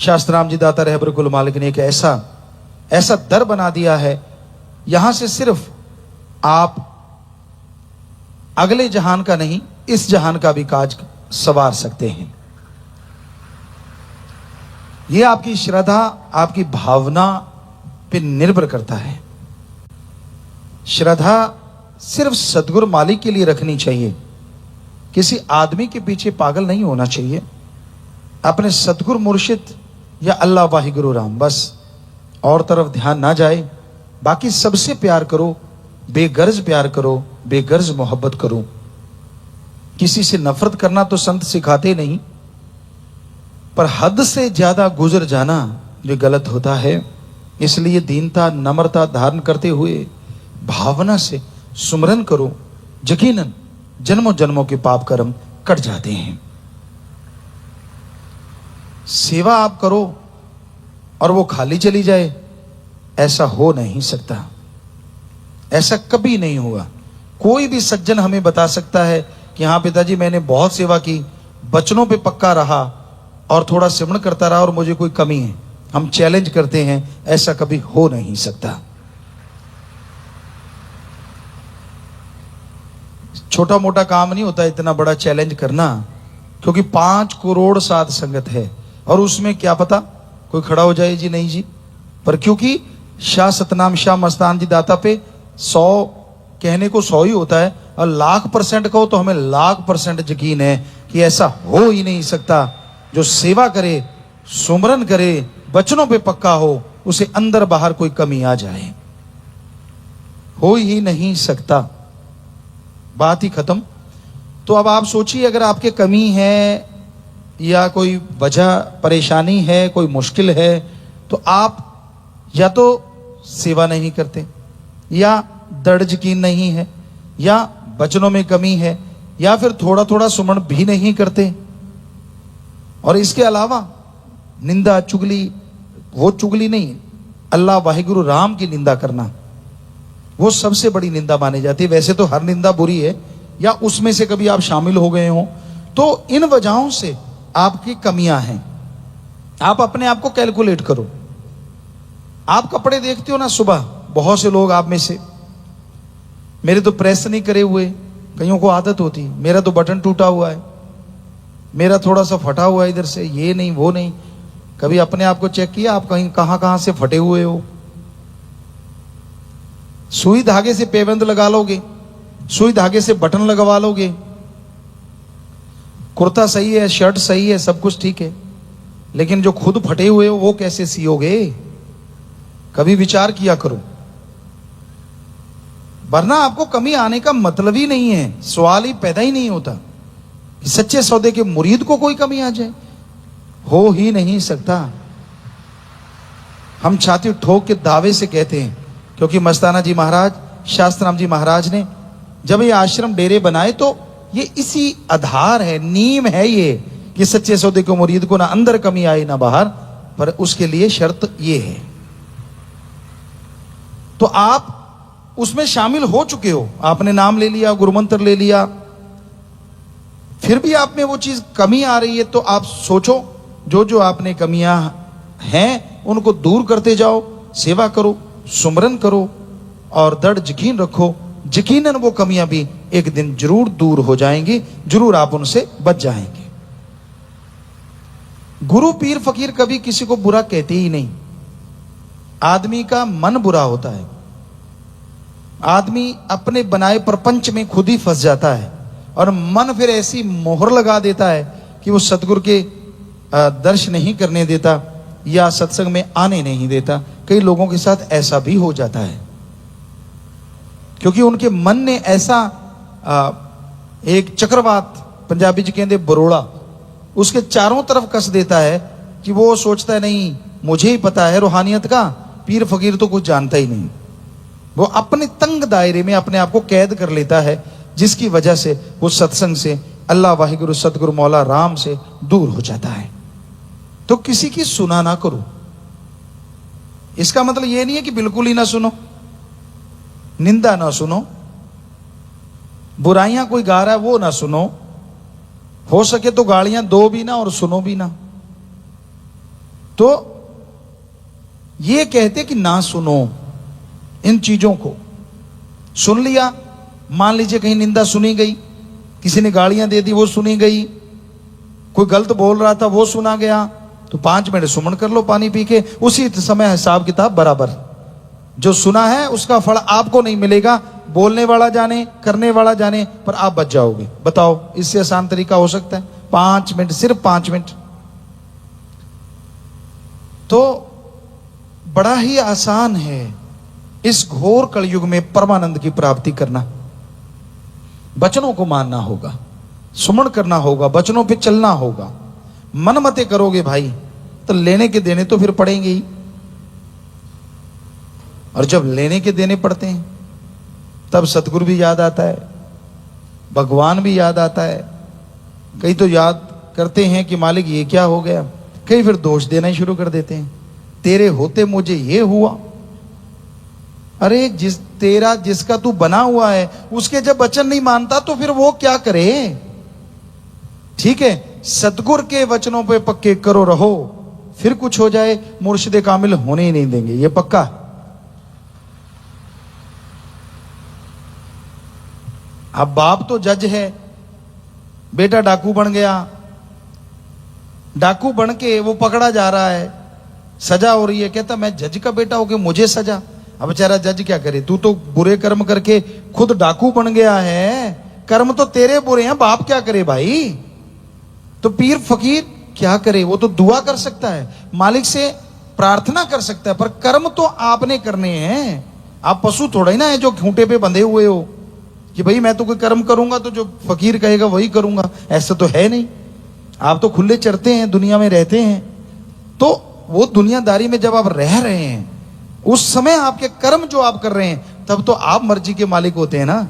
शास्त्राम जी दाता रहबर कुल मालिक ने एक ऐसा दर बना दिया है, यहां से सिर्फ आप अगले जहान का नहीं, इस जहान का भी काज सवार सकते हैं। यह आपकी श्रद्धा, आपकी भावना पे निर्भर करता है। श्रद्धा सिर्फ सदगुरु मालिक के लिए रखनी चाहिए, किसी आदमी के पीछे पागल नहीं होना चाहिए। अपने सतगुरु मुर्शिद या अल्लाह वाहिगुरु राम, बस और तरफ ध्यान ना जाए। बाकी सबसे प्यार करो, बेगर्ज प्यार करो, बेगर्ज मोहब्बत करो। किसी से नफरत करना तो संत सिखाते नहीं, पर हद से ज्यादा गुजर जाना जो गलत होता है। इसलिए दीनता, नम्रता धारण करते हुए भावना से सुमरन करो, यकीनन जन्मों जन्मों के पाप कर्म कट जाते हैं। सेवा आप करो और वो खाली चली जाए, ऐसा हो नहीं सकता। ऐसा कभी नहीं हुआ। कोई भी सज्जन हमें बता सकता है कि हाँ पिताजी मैंने बहुत सेवा की, बचनों पे पक्का रहा और थोड़ा सिमरण करता रहा और मुझे कोई कमी है। हम चैलेंज करते हैं, ऐसा कभी हो नहीं सकता। छोटा मोटा काम नहीं होता इतना बड़ा चैलेंज करना, क्योंकि 5 करोड़ साध संगत है और उसमें क्या पता कोई खड़ा हो जाए जी नहीं जी। पर क्योंकि शाह सतनाम शाह मस्तान जी दाता पे 100 कहने को 100 ही होता है और 1,00,000% कहो तो हमें 1,00,000% यकीन है कि ऐसा हो ही नहीं सकता। जो सेवा करे, सुमरन करे, बचनों पे पक्का हो, उसे अंदर बाहर कोई कमी आ जाए, हो ही नहीं सकता। बात ही खत्म। तो अब आप सोचिए, अगर आपके कमी है या कोई वजह परेशानी है, कोई मुश्किल है, तो आप या तो सेवा नहीं करते, या दृढ़ यकीन नहीं है, या वचनों में कमी है, या फिर थोड़ा थोड़ा सुमरण भी नहीं करते। और इसके अलावा निंदा, चुगली, वो चुगली नहीं, अल्लाह वाहिगुरु राम की निंदा करना, वो सबसे बड़ी निंदा मानी जाती है। वैसे तो हर निंदा बुरी है, या उसमें से कभी आप शामिल हो गए हो, तो इन वजहों से आपकी कमियां हैं। आप अपने आप को कैलकुलेट करो। आप कपड़े देखते हो ना सुबह, बहुत से लोग आप में से, मेरे तो प्रेस नहीं करे हुए, कईयों को आदत होती, मेरा तो बटन टूटा हुआ है, मेरा थोड़ा सा फटा हुआ है इधर से, ये नहीं वो नहीं। कभी अपने आप को चेक किया आप कहीं कहां से फटे हुए हो? सुई धागे से पेबंद लगा लोगे, सुई धागे से बटन लगवा लोगे, कुर्ता सही है, शर्ट सही है, सब कुछ ठीक है, लेकिन जो खुद फटे हुए हो वो कैसे सियोगे? कभी विचार किया करो, वरना आपको कमी आने का मतलब ही नहीं है, सवाल ही पैदा ही नहीं होता। सच्चे सौदे के मुरीद को कोई कमी आ जाए, हो ही नहीं सकता। हम छाती ठोक के दावे से कहते हैं, क्योंकि मस्ताना जी महाराज, शास्त्राम जी महाराज ने जब ये आश्रम डेरे बनाए तो ये इसी आधार है, नीम है ये, कि सच्चे सौदे के मुरीद को ना अंदर कमी आए ना बाहर, पर उसके लिए शर्त ये है। तो आप उसमें शामिल हो चुके हो, आपने नाम ले लिया, गुरुमंत्र ले लिया, फिर भी आप में वो चीज कमी आ रही है, तो आप सोचो जो जो आपने कमियां हैं उनको दूर करते जाओ, सेवा करो, सुमरन करो और दृढ़ यकीन रखो, यकीनन वो कमियां भी एक दिन जरूर दूर हो जाएंगी, जरूर आप उनसे बच जाएंगे। गुरु पीर फकीर कभी किसी को बुरा कहते ही नहीं। आदमी का मन बुरा होता है, आदमी अपने बनाए प्रपंच में खुद ही फंस जाता है और मन फिर ऐसी मोहर लगा देता है कि वो सतगुरु के दर्श नहीं करने देता या सत्संग में आने नहीं देता। कई लोगों के साथ ऐसा भी हो जाता है, क्योंकि उनके मन ने ऐसा एक चक्रवात, पंजाबी जी कहते बरोड़ा, उसके चारों तरफ कस देता है कि वो सोचता है नहीं मुझे ही पता है रूहानियत का, पीर फकीर तो कुछ जानता ही नहीं। वो अपने तंग दायरे में अपने आप को कैद कर लेता है, जिसकी वजह से वो सत्संग से, अल्लाह वाहिगुरु सतगुरु मौला राम से दूर हो जाता है। तो किसी की सुना ना करो। इसका मतलब ये नहीं है कि बिल्कुल ही ना सुनो, निंदा ना सुनो, बुराइयां कोई गा रहा है वो ना सुनो, हो सके तो गालियां दो भी ना और सुनो भी ना। तो ये कहते कि ना सुनो इन चीजों को। सुन लिया, मान लीजिए कहीं निंदा सुनी गई, किसी ने गालियां दे दी वो सुनी गई, कोई गलत बोल रहा था वो सुना गया, तो 5 मिनट सुमन कर लो पानी पी के, उसी समय हिसाब किताब बराबर। जो सुना है उसका फल आपको नहीं मिलेगा, बोलने वाला जाने करने वाला जाने, पर आप बच जाओगे। बताओ इससे आसान तरीका हो सकता है? 5 मिनट, सिर्फ 5 मिनट। तो बड़ा ही आसान है इस घोर कलयुग में परमानंद की प्राप्ति करना। वचनों को मानना होगा, सुमन करना होगा, वचनों पे चलना होगा। मन मते करोगे भाई तो लेने के देने तो फिर पड़ेंगे ही। और जब लेने के देने पड़ते हैं तब सतगुरु भी याद आता है, भगवान भी याद आता है। कई तो याद करते हैं कि मालिक ये क्या हो गया, कई फिर दोष देना ही शुरू कर देते हैं, तेरे होते मुझे ये हुआ। अरे जिसका तू बना हुआ है उसके जब वचन नहीं मानता तो फिर वो क्या करे? ठीक है, सतगुर के वचनों पे पक्के करो रहो, फिर कुछ हो जाए मुर्शिदे कामिल होने ही नहीं देंगे, ये पक्का। अब बाप तो जज है, बेटा डाकू बन गया, डाकू बन के वो पकड़ा जा रहा है, सजा हो रही है, कहता मैं जज का बेटा हो के मुझे सजा। अब बेचारा जज क्या करे, तू तो बुरे कर्म करके खुद डाकू बन गया है, कर्म तो तेरे बुरे हैं, बाप क्या करे भाई? तो पीर फकीर क्या करे? वो तो दुआ कर सकता है, मालिक से प्रार्थना कर सकता है, पर कर्म तो आपने करने हैं। आप पशु थोड़ा ही ना है जो खूंटे पे बंधे हुए हो कि भाई मैं तो कोई कर्म करूंगा तो जो फकीर कहेगा वही करूंगा, ऐसा तो है नहीं। आप तो खुले चरते हैं, दुनिया में रहते हैं। तो वो दुनियादारी में जब आप रह रहे हैं उस समय आपके कर्म जो आप कर रहे हैं तब तो आप मर्जी के मालिक होते हैं ना।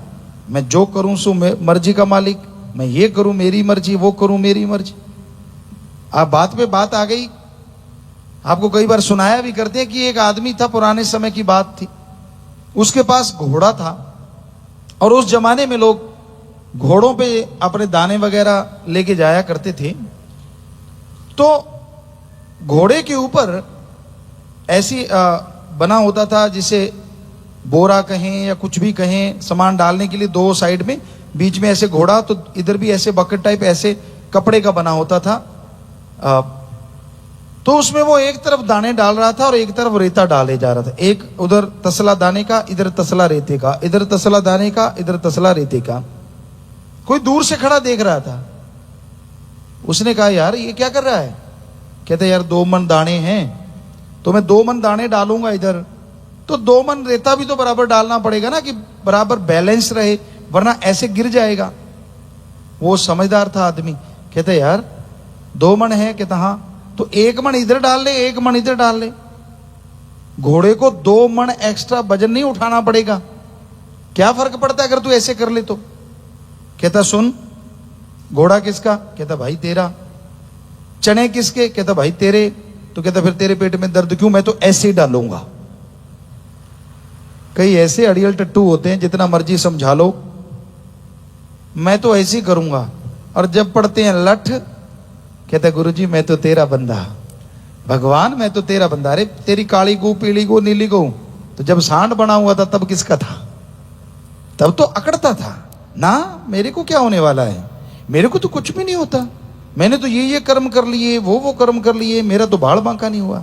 मैं जो करूं सो मर्जी का मालिक, मैं ये करूं मेरी मर्जी, वो करूं मेरी मर्जी। आप बात पे बात आ गई, आपको कई बार सुनाया भी करते हैं कि एक आदमी था, पुराने समय की बात थी, उसके पास घोड़ा था और उस जमाने में लोग घोड़ों पे अपने दाने वगैरह लेके जाया करते थे। तो घोड़े के ऊपर ऐसी बना होता था जिसे बोरा कहें या कुछ भी कहें, सामान डालने के लिए, 2 साइड में, बीच में ऐसे घोड़ा, तो इधर भी ऐसे बकेट टाइप ऐसे कपड़े का बना होता था। तो उसमें वो एक तरफ दाने डाल रहा था और एक तरफ रेता डाले जा रहा था। एक उधर तसला दाने का, इधर तसला रेते का, इधर तसला दाने का, इधर तसला रेते का। कोई दूर से खड़ा देख रहा था। उसने कहा यार ये क्या कर रहा है? कहते यार 2 मन दाने हैं तो मैं 2 मन दाने डालूंगा इधर, तो 2 मन रेता भी तो बराबर डालना पड़ेगा ना कि बराबर बैलेंस रहे, वरना ऐसे गिर जाएगा। वो समझदार था आदमी, कहते यार 2 मन है? कहता हाँ, तो 1 मन इधर डाल ले, 1 मन इधर डाल ले, घोड़े को 2 मन एक्स्ट्रा वजन नहीं उठाना पड़ेगा। क्या फर्क पड़ता है अगर तू ऐसे कर ले तो? कहता सुन, घोड़ा किसका? कहता भाई तेरा। चने किसके? कहता भाई तेरे। तो कहता फिर तेरे पेट में दर्द क्यों? मैं तो ऐसे ही डालूंगा। कई ऐसे अड़ियल टट्टू होते हैं, जितना मर्जी समझा लो, मैं तो ऐसे ही करूंगा। और जब पढ़ते हैं लठ, कहता गुरुजी मैं तो तेरा बंदा, भगवान मैं तो तेरा बंदा। अरे तेरी काली गऊ, पीली गऊ, नीली गऊ तो जब सांड बना हुआ था तब किसका था? तब तो अकड़ता था ना, मेरे को क्या होने वाला है, मेरे को तो कुछ भी नहीं होता, मैंने तो ये कर्म कर लिए, वो कर्म कर लिए, मेरा तो बाल बांका नहीं हुआ।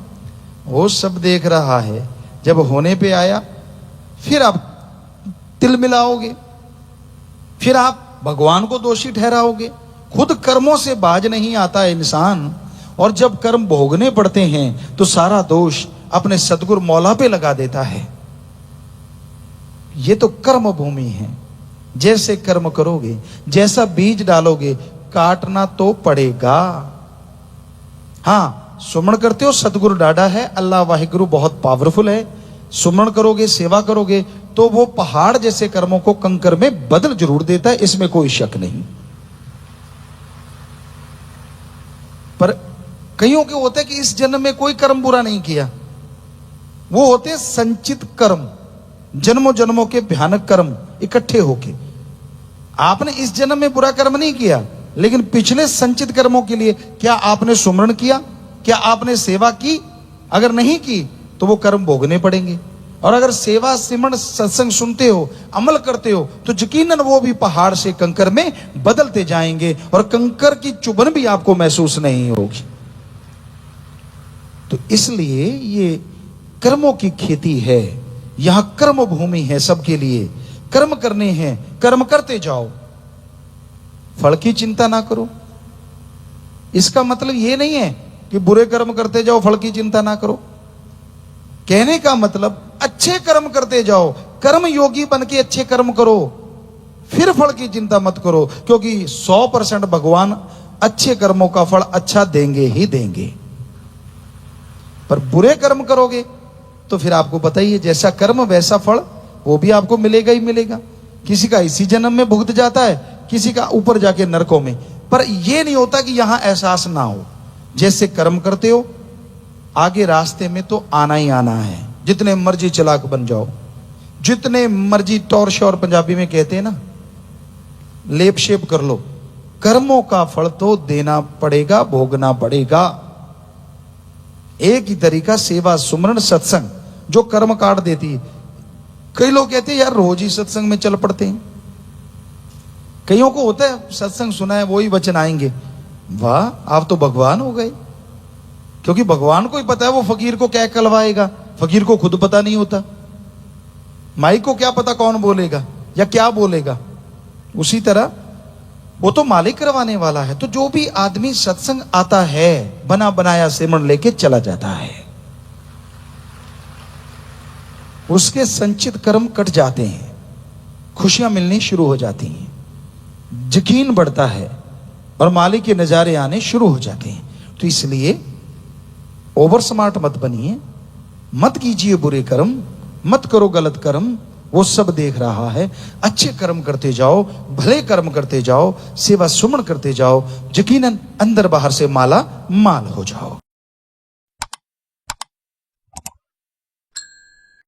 वो सब देख रहा है, जब होने पे आया फिर आप तिल मिलाओगे, फिर आप भगवान को दोषी ठहराओगे। खुद कर्मों से बाज नहीं आता है इंसान, और जब कर्म भोगने पड़ते हैं तो सारा दोष अपने सदगुरु मौला पे लगा देता है। ये तो कर्म भूमि है, जैसे कर्म करोगे, जैसा बीज डालोगे, काटना तो पड़ेगा। हाँ, सुमरण करते हो, सतगुरु डाढ़ा है, अल्लाह वाहिगुरु बहुत पावरफुल है, सुमरण करोगे, सेवा करोगे तो वो पहाड़ जैसे कर्मों को कंकर में बदल जरूर देता है, इसमें कोई शक नहीं। पर कईयों के होता है कि इस जन्म में कोई कर्म बुरा नहीं किया, वो होते संचित कर्म, जन्मों जन्मों के भयानक कर्म इकट्ठे होके। आपने इस जन्म में बुरा कर्म नहीं किया, लेकिन पिछले संचित कर्मों के लिए क्या आपने सुमरण किया? क्या आपने सेवा की? अगर नहीं की तो वो कर्म भोगने पड़ेंगे। और अगर सेवा सिमरण सत्संग सुनते हो, अमल करते हो, तो यकीनन वो भी पहाड़ से कंकर में बदलते जाएंगे और कंकर की चुभन भी आपको महसूस नहीं होगी। तो इसलिए ये कर्मों की खेती है, यहां कर्म भूमि है, सबके लिए कर्म करने हैं, कर्म करते जाओ, फल की चिंता ना करो। इसका मतलब ये नहीं है कि बुरे कर्म करते जाओ, फल की चिंता ना करो। कहने का मतलब अच्छे कर्म करते जाओ, कर्म योगी बन के अच्छे कर्म करो, फिर फल की चिंता मत करो, क्योंकि 100% भगवान अच्छे कर्मों का फल अच्छा देंगे ही देंगे। पर बुरे कर्म करोगे तो फिर आपको पता ही है, जैसा कर्म वैसा फल वो भी आपको मिलेगा ही मिलेगा। किसी का इसी जन्म में भुगत जाता है, किसी का ऊपर जाके नरकों में। पर यह नहीं होता कि यहां एहसास ना हो। जैसे कर्म करते हो, आगे रास्ते में तो आना ही आना है। जितने मर्जी चालाक बन जाओ, जितने मर्जी टौर शौर पंजाबी में कहते हैं ना, लेप शेप कर लो, कर्मों का फल तो देना पड़ेगा, भोगना पड़ेगा। एक ही तरीका सेवा सुमरण सत्संग जो कर्म काट देती है। कई लोग कहते हैं यार रोज ही सत्संग में चल पड़ते हैं। कईयों को होता है सत्संग सुना है वही वचन आएंगे, वाह आप तो भगवान हो गए। क्योंकि भगवान को ही पता है वो फकीर को क्या कहलवाएगा, फकीर को खुद पता नहीं होता। माई को क्या पता कौन बोलेगा या क्या बोलेगा। उसी तरह वो तो मालिक करवाने वाला है। तो जो भी आदमी सत्संग आता है, बना बनाया सिमरन लेके चला जाता है, उसके संचित कर्म कट जाते हैं, खुशियां मिलनी शुरू हो जाती हैं, यकीन बढ़ता है और मालिक के नजारे आने शुरू हो जाते हैं। तो इसलिए ओवर स्मार्ट मत बनिए, मत कीजिए बुरे कर्म, मत करो गलत कर्म, वो सब देख रहा है। अच्छे कर्म करते जाओ, भले कर्म करते जाओ, सेवा सुमन करते जाओ, यकीनन अंदर बाहर से माला माल हो जाओ।